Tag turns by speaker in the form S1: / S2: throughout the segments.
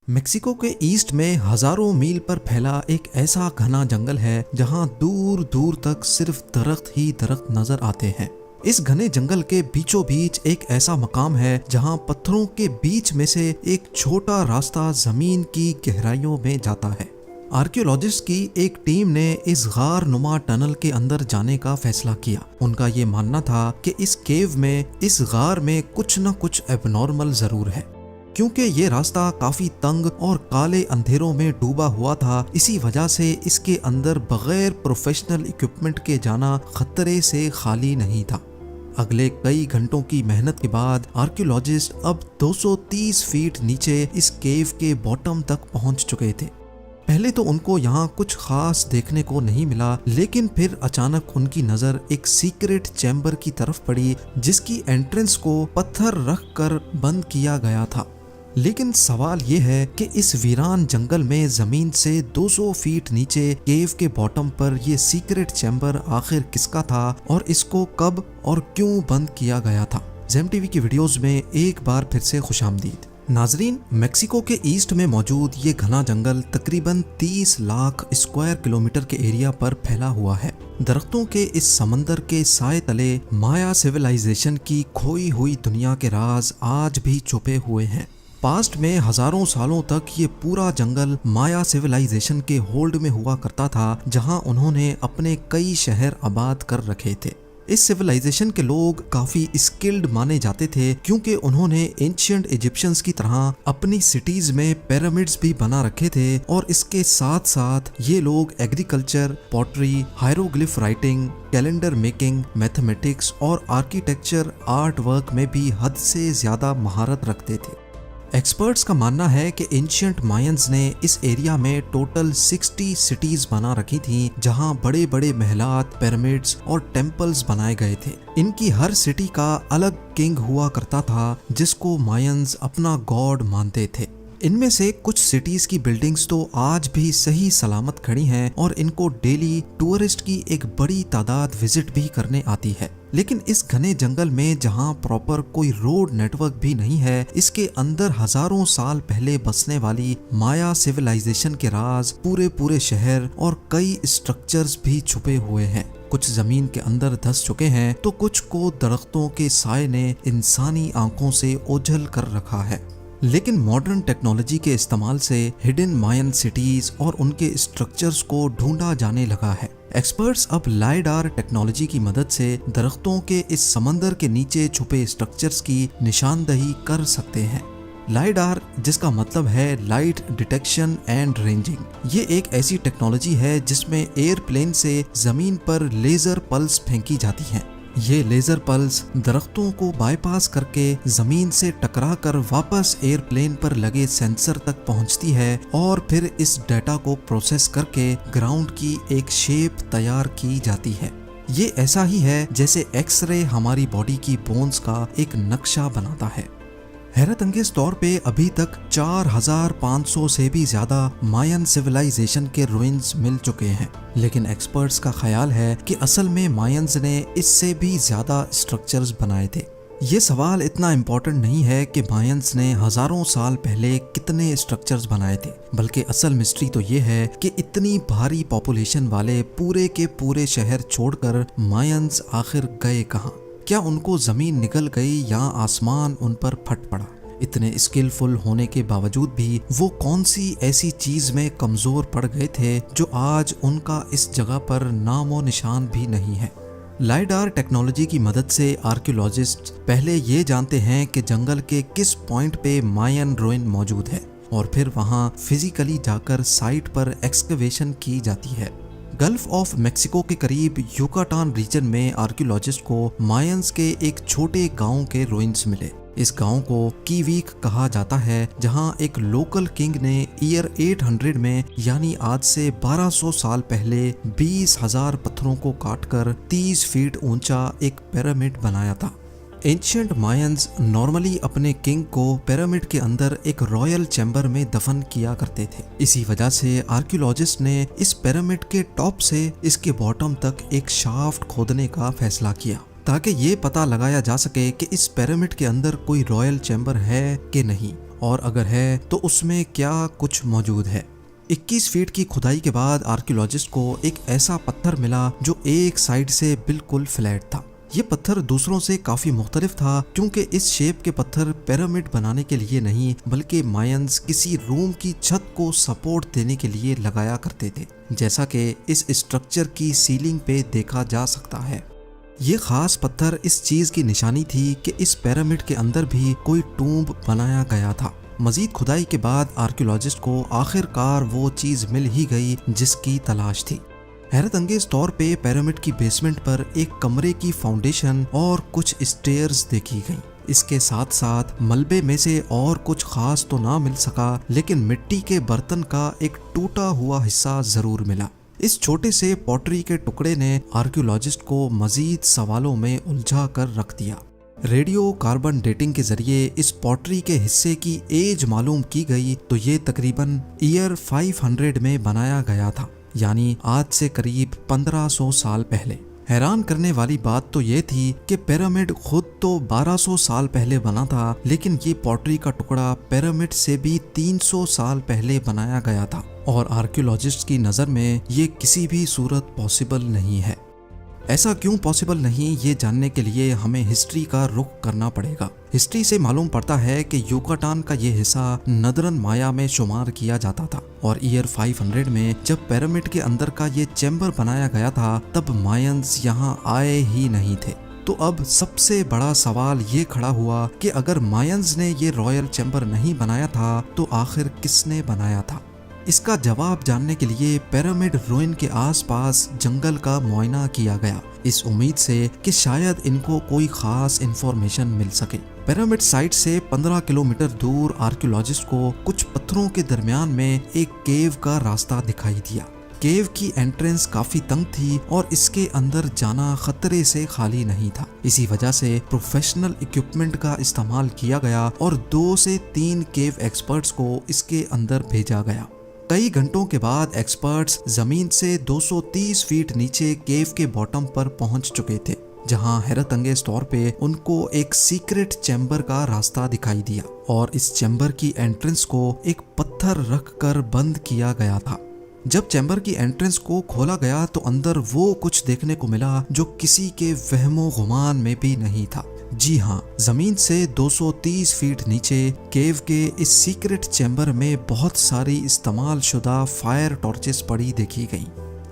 S1: Mexico के east में हजारों मील पर फैला एक ऐसा घना जंगल है जहां दूर दूर तक सिर्फ दरख्त ही दरख्त नजर आते हैं। इस घने जंगल के बीचों बीच एक ऐसा मकाम है जहां पत्थरों के बीच में से एक छोटा रास्ता जमीन की गहराइयों में जाता है। आर्कियोलॉजिस्ट की एक टीम ने इस गार नुमा टनल के अंदर जाने का फैसला किया। उनका ये मानना था कि इस केव में, इस गार में कुछ न कुछ एबनॉर्मल जरूर है। क्योंकि ये रास्ता काफी तंग और काले अंधेरों में डूबा हुआ था, इसी वजह से इसके अंदर बगैर प्रोफेशनल इक्विपमेंट के जाना खतरे से खाली नहीं था। अगले कई घंटों की मेहनत के बाद आर्कियोलॉजिस्ट अब 230 फीट नीचे इस केव के बॉटम तक पहुंच चुके थे। पहले तो उनको यहाँ कुछ खास देखने को नहीं मिला, लेकिन फिर अचानक उनकी नजर एक सीक्रेट चैम्बर की तरफ पड़ी जिसकी एंट्रेंस को पत्थर रख कर बंद किया गया था। लेकिन सवाल ये है कि इस वीरान जंगल में जमीन से 200 फीट नीचे केव के बॉटम पर यह सीक्रेट चैम्बर आखिर किसका था और इसको कब और क्यों बंद किया गया था। जेम टीवी की वीडियोस में एक बार फिर से खुशामदीद। नाजरीन, मेक्सिको के ईस्ट में मौजूद ये घना जंगल तकरीबन 30 लाख स्क्वायर किलोमीटर के एरिया पर फैला हुआ है। दरख्तों के इस समंदर के साए तले माया सिविलाइजेशन की खोई हुई दुनिया के राज आज भी छुपे हुए हैं। पास्ट में हजारों सालों तक ये पूरा जंगल माया सिविलाइजेशन के होल्ड में हुआ करता था, जहां उन्होंने अपने कई शहर आबाद कर रखे थे। इस सिविलाइजेशन के लोग काफी स्किल्ड माने जाते थे क्योंकि उन्होंने एंशिएंट इजिप्शियंस की तरह अपनी सिटीज में पिरामिड्स भी बना रखे थे, और इसके साथ साथ ये लोग agriculture, pottery, hieroglyph writing, calendar making, mathematics और आर्किटेक्चर आर्ट वर्क में भी हद से ज्यादा महारत रखते थे। एक्सपर्ट्स का मानना है कि एंशिएंट मायंस ने इस एरिया में टोटल 60 सिटीज बना रखी थी, जहां बड़े बड़े महलात, पिरामिड्स और टेम्पल्स बनाए गए थे। इनकी हर सिटी का अलग किंग हुआ करता था जिसको मायंस अपना गॉड मानते थे। इनमें से कुछ सिटीज की बिल्डिंग्स तो आज भी सही सलामत खड़ी हैं और इनको डेली टूरिस्ट की एक बड़ी तादाद विजिट भी करने आती है। लेकिन इस घने जंगल में जहां प्रॉपर कोई रोड नेटवर्क भी नहीं है, इसके अंदर हजारों साल पहले बसने वाली माया सिविलाइजेशन के राज, पूरे शहर और कई स्ट्रक्चर्स भी छुपे हुए हैं। कुछ जमीन के अंदर धंस चुके हैं तो कुछ को दरख्तों के साए ने इंसानी आंखों से ओझल कर रखा है। लेकिन मॉडर्न टेक्नोलॉजी के इस्तेमाल से हिडन मायन सिटीज और उनके स्ट्रक्चर्स को ढूंढा जाने लगा है। एक्सपर्ट्स अब लाइडार टेक्नोलॉजी की मदद से दरख्तों के इस समंदर के नीचे छुपे स्ट्रक्चर्स की निशानदही कर सकते हैं। लाइडार, जिसका मतलब है लाइट डिटेक्शन एंड रेंजिंग, ये एक ऐसी टेक्नोलॉजी है जिसमें एयरप्लेन से जमीन पर लेजर पल्स फेंकी जाती हैं। ये लेजर पल्स दरख्तों को बाईपास करके जमीन से टकराकर वापस एयरप्लेन पर लगे सेंसर तक पहुंचती है और फिर इस डाटा को प्रोसेस करके ग्राउंड की एक शेप तैयार की जाती है। ये ऐसा ही है जैसे एक्सरे हमारी बॉडी की बोन्स का एक नक्शा बनाता है। हैरत अंगेज तौर पे अभी तक 4500 से भी ज्यादा मायन सिविलाइजेशन के रुइंस मिल चुके हैं, लेकिन एक्सपर्ट्स का ख्याल है कि असल में मायंस ने इससे भी ज्यादा स्ट्रक्चर्स बनाए थे। ये सवाल इतना इम्पोर्टेंट नहीं है कि मायंस ने हजारों साल पहले कितने स्ट्रक्चर्स बनाए थे, बल्कि असल मिस्ट्री तो ये है कि इतनी भारी पॉपुलेशन वाले पूरे के पूरे शहर छोड़कर मायंस आखिर गए कहाँ। क्या उनको जमीन निकल गई या आसमान उन पर फट पड़ा? इतने स्किलफुल होने के बावजूद भी वो कौन सी ऐसी चीज में कमजोर पड़ गए थे जो आज उनका इस जगह पर नामो निशान भी नहीं है। लाइडार टेक्नोलॉजी की मदद से आर्कियोलॉजिस्ट पहले ये जानते हैं कि जंगल के किस पॉइंट पे मायन रुइन मौजूद है, और फिर वहाँ फिजिकली जाकर साइट पर एक्सकवेशन की जाती है। गल्फ ऑफ मेक्सिको के करीब युकाटान रीजन में आर्कियोलॉजिस्ट को मायंस के एक छोटे गांव के रुइंस मिले। इस गांव को कीवीक कहा जाता है, जहां एक लोकल किंग ने ईयर 800 में, यानी आज से 1200 साल पहले 20,000 पत्थरों को काटकर 30 फीट ऊंचा एक पिरामिड बनाया था। एंशिएंट मायंस नॉर्मली अपने किंग को पिरामिड के अंदर एक रॉयल चैम्बर में दफन किया करते थे। इसी वजह से आर्कियोलॉजिस्ट ने इस पिरामिड के टॉप से इसके बॉटम तक एक शाफ्ट खोदने का फैसला किया, ताकि ये पता लगाया जा सके कि इस पिरामिड के अंदर कोई रॉयल चैम्बर है कि नहीं, और अगर है तो उसमें क्या कुछ मौजूद है। 21 फीट की खुदाई के बाद आर्कियोलॉजिस्ट को एक ऐसा पत्थर मिला जो एक साइड से बिल्कुल फ्लैट था। ये पत्थर दूसरों से काफी मुख्तलिफ था क्योंकि इस शेप के पत्थर पिरामिड बनाने के लिए नहीं बल्कि मायंस किसी रूम की छत को सपोर्ट देने के लिए लगाया करते थे, जैसा कि इस स्ट्रक्चर की सीलिंग पे देखा जा सकता है। ये खास पत्थर इस चीज की निशानी थी कि इस पिरामिड के अंदर भी कोई टूम्ब बनाया गया था। मजीद खुदाई के बाद आर्कियोलॉजिस्ट को आखिरकार वो चीज मिल ही गई जिसकी तलाश थी। हैरत अंगेज तौर पे पिरामिड की बेसमेंट पर एक कमरे की फाउंडेशन और कुछ स्टेयर्स देखी गई। इसके साथ साथ मलबे में से और कुछ खास तो ना मिल सका, लेकिन मिट्टी के बर्तन का एक टूटा हुआ हिस्सा जरूर मिला। इस छोटे से पॉटरी के टुकड़े ने आर्कियोलॉजिस्ट को मजीद सवालों में उलझा कर रख दिया। रेडियो कार्बन डेटिंग के जरिए इस पॉटरी के हिस्से की एज मालूम की गई तो ये तकरीबन ईयर 500 में बनाया गया था, यानी आज से करीब 1500 साल पहले। हैरान करने वाली बात तो ये थी कि पिरामिड खुद तो 1200 साल पहले बना था, लेकिन ये पॉटरी का टुकड़ा पिरामिड से भी 300 साल पहले बनाया गया था और आर्कियोलॉजिस्ट की नज़र में ये किसी भी सूरत पॉसिबल नहीं है। ऐसा क्यों पॉसिबल नहीं, ये जानने के लिए हमें हिस्ट्री का रुख करना पड़ेगा। हिस्ट्री से मालूम पड़ता है कि युकाटान का ये हिस्सा नदरन माया में शुमार किया जाता था और ईयर 500 में जब पिरामिड के अंदर का ये चैम्बर बनाया गया था तब मायंस यहाँ आए ही नहीं थे। तो अब सबसे बड़ा सवाल ये खड़ा हुआ कि अगर मायंस ने ये रॉयल चैम्बर नहीं बनाया था तो आखिर किसने बनाया था। इसका जवाब जानने के लिए पिरामिड रूइन के आसपास जंगल का मुआयना किया गया, इस उम्मीद से कि शायद इनको कोई खास इंफॉर्मेशन मिल सके। पिरामिड साइट से 15 किलोमीटर दूर आर्कियोलॉजिस्ट को कुछ पत्थरों के दरमियान में एक केव का रास्ता दिखाई दिया। केव की एंट्रेंस काफी तंग थी और इसके अंदर जाना खतरे से खाली नहीं था। इसी वजह से प्रोफेशनल इक्विपमेंट का इस्तेमाल किया गया और 2 से 3 केव एक्सपर्ट्स को इसके अंदर भेजा गया। कई घंटों के बाद एक्सपर्ट्स जमीन से 230 फीट नीचे केव के बॉटम पर पहुंच चुके थे, जहां हैरत अंगेज तौर पे उनको एक सीक्रेट चैम्बर का रास्ता दिखाई दिया और इस चैम्बर की एंट्रेंस को एक पत्थर रख कर बंद किया गया था। जब चैम्बर की एंट्रेंस को खोला गया तो अंदर वो कुछ देखने को मिला जो किसी के वहमो गुमान में भी नहीं था। जी हाँ, जमीन से 230 फीट नीचे केव के इस सीक्रेट चैम्बर में बहुत सारी इस्तेमाल शुदा फायर टॉर्चेस पड़ी देखी गई,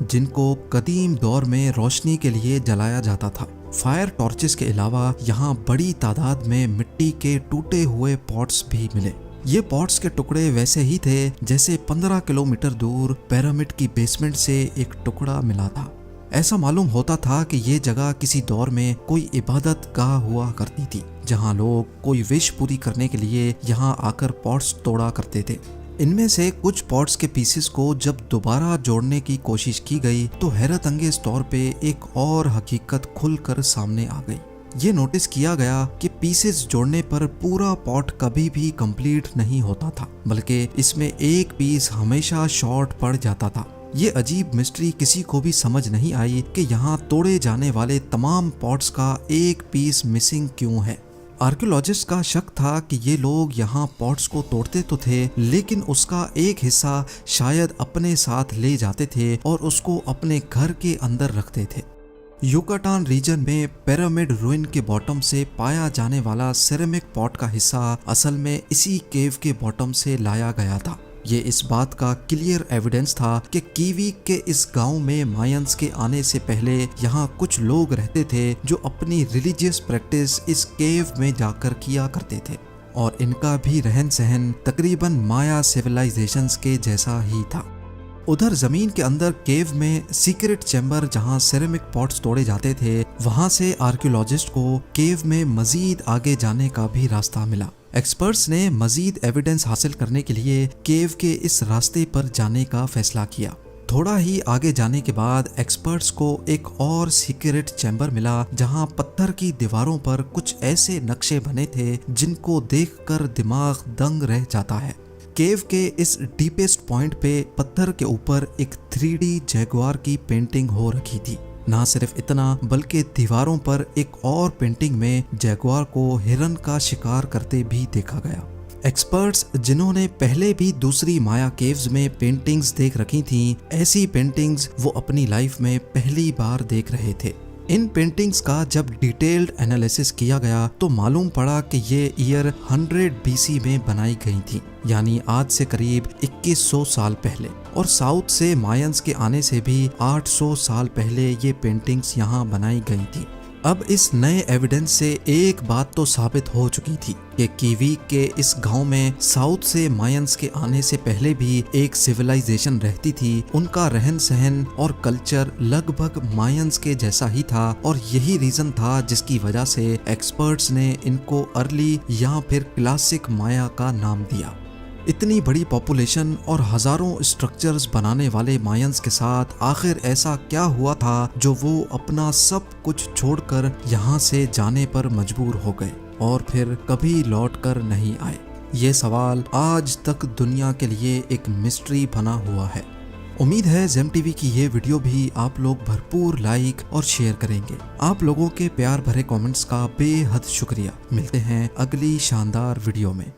S1: जिनको कदीम दौर में रोशनी के लिए जलाया जाता था। फायर टॉर्चेस के अलावा यहाँ बड़ी तादाद में मिट्टी के टूटे हुए पॉट्स भी मिले। ये पॉट्स के टुकड़े वैसे ही थे जैसे 15 किलोमीटर दूर पिरामिड की बेसमेंट से एक टुकड़ा मिला था। ऐसा मालूम होता था कि ये जगह किसी दौर में कोई इबादत गाह हुआ करती थी, जहाँ लोग कोई विश पूरी करने के लिए यहाँ आकर पॉट्स तोड़ा करते थे। इनमें से कुछ पॉट्स के पीसेस को जब दोबारा जोड़ने की कोशिश की गई तो हैरत अंगेज तौर पे एक और हकीकत खुलकर सामने आ गई। ये नोटिस किया गया कि पीसेस जोड़ने पर पूरा पॉट कभी भी कंप्लीट नहीं होता था, बल्कि इसमें एक पीस हमेशा शॉर्ट पड़ जाता था। ये अजीब मिस्ट्री किसी को भी समझ नहीं आई कि यहाँ तोड़े जाने वाले तमाम पॉट्स का एक पीस मिसिंग क्यों है। आर्कियोलॉजिस्ट का शक था कि ये लोग यहाँ पॉट्स को तोड़ते तो थे, लेकिन उसका एक हिस्सा शायद अपने साथ ले जाते थे और उसको अपने घर के अंदर रखते थे। युकाटान रीजन में पिरामिड रूइन के बॉटम से पाया जाने वाला सिरेमिक पॉट का हिस्सा असल में इसी केव के बॉटम से लाया गया था। ये इस बात का क्लियर एविडेंस था कि कीवी के इस गांव में मायंस के आने से पहले यहाँ कुछ लोग रहते थे जो अपनी रिलीजियस प्रैक्टिस इस केव में जाकर किया करते थे और इनका भी रहन सहन तकरीबन माया सिविलाइजेशंस के जैसा ही था। उधर जमीन के अंदर केव में सीक्रेट चैम्बर जहां सिरेमिक पॉट्स तोड़े जाते थे, वहां से आर्कियोलॉजिस्ट को केव में मजीद आगे जाने का भी रास्ता मिला। एक्सपर्ट्स ने मजीद एविडेंस हासिल करने के लिए केव के इस रास्ते पर जाने का फैसला किया। थोड़ा ही आगे जाने के बाद एक्सपर्ट्स को एक और सीक्रेट चैम्बर मिला जहां पत्थर की दीवारों पर कुछ ऐसे नक्शे बने थे जिनको देखकर दिमाग दंग रह जाता है। केव के इस डीपेस्ट पॉइंट पे पत्थर के ऊपर एक 3D जैगुआर की पेंटिंग हो रखी थी। ना सिर्फ इतना बल्कि दीवारों पर एक और पेंटिंग में जैगुआर को हिरन का शिकार करते भी देखा गया। एक्सपर्ट्स जिन्होंने पहले भी दूसरी माया केव्स में पेंटिंग्स देख रखी थीं, ऐसी पेंटिंग्स वो अपनी लाइफ में पहली बार देख रहे थे। इन पेंटिंग्स का जब डिटेल्ड एनालिसिस किया गया तो मालूम पड़ा कि ये ईयर 100 BC में बनाई गई थी, यानी आज से करीब 2100 साल पहले। और साउथ से मायंस के आने से भी 800 साल पहले ये पेंटिंग्स यहाँ बनाई गई थी। अब इस नए एविडेंस से एक बात तो साबित हो चुकी थी कि कीवीक के इस गांव में साउथ से मायंस के आने से पहले भी एक सिविलाइजेशन रहती थी। उनका रहन सहन और कल्चर लगभग मायंस के जैसा ही था और यही रीजन था जिसकी वजह से एक्सपर्ट्स ने इनको अर्ली या फिर क्लासिक माया का नाम दिया। इतनी बड़ी पॉपुलेशन और हजारों स्ट्रक्चर्स बनाने वाले मायंस के साथ आखिर ऐसा क्या हुआ था जो वो अपना सब कुछ छोड़कर यहाँ से जाने पर मजबूर हो गए और फिर कभी लौटकर नहीं आए? ये सवाल आज तक दुनिया के लिए एक मिस्ट्री बना हुआ है। उम्मीद है जेम टीवी की ये वीडियो भी आप लोग भरपूर लाइक और शेयर करेंगे। आप लोगों के प्यार भरे कमेंट्स का बेहद शुक्रिया। मिलते हैं अगली शानदार वीडियो में।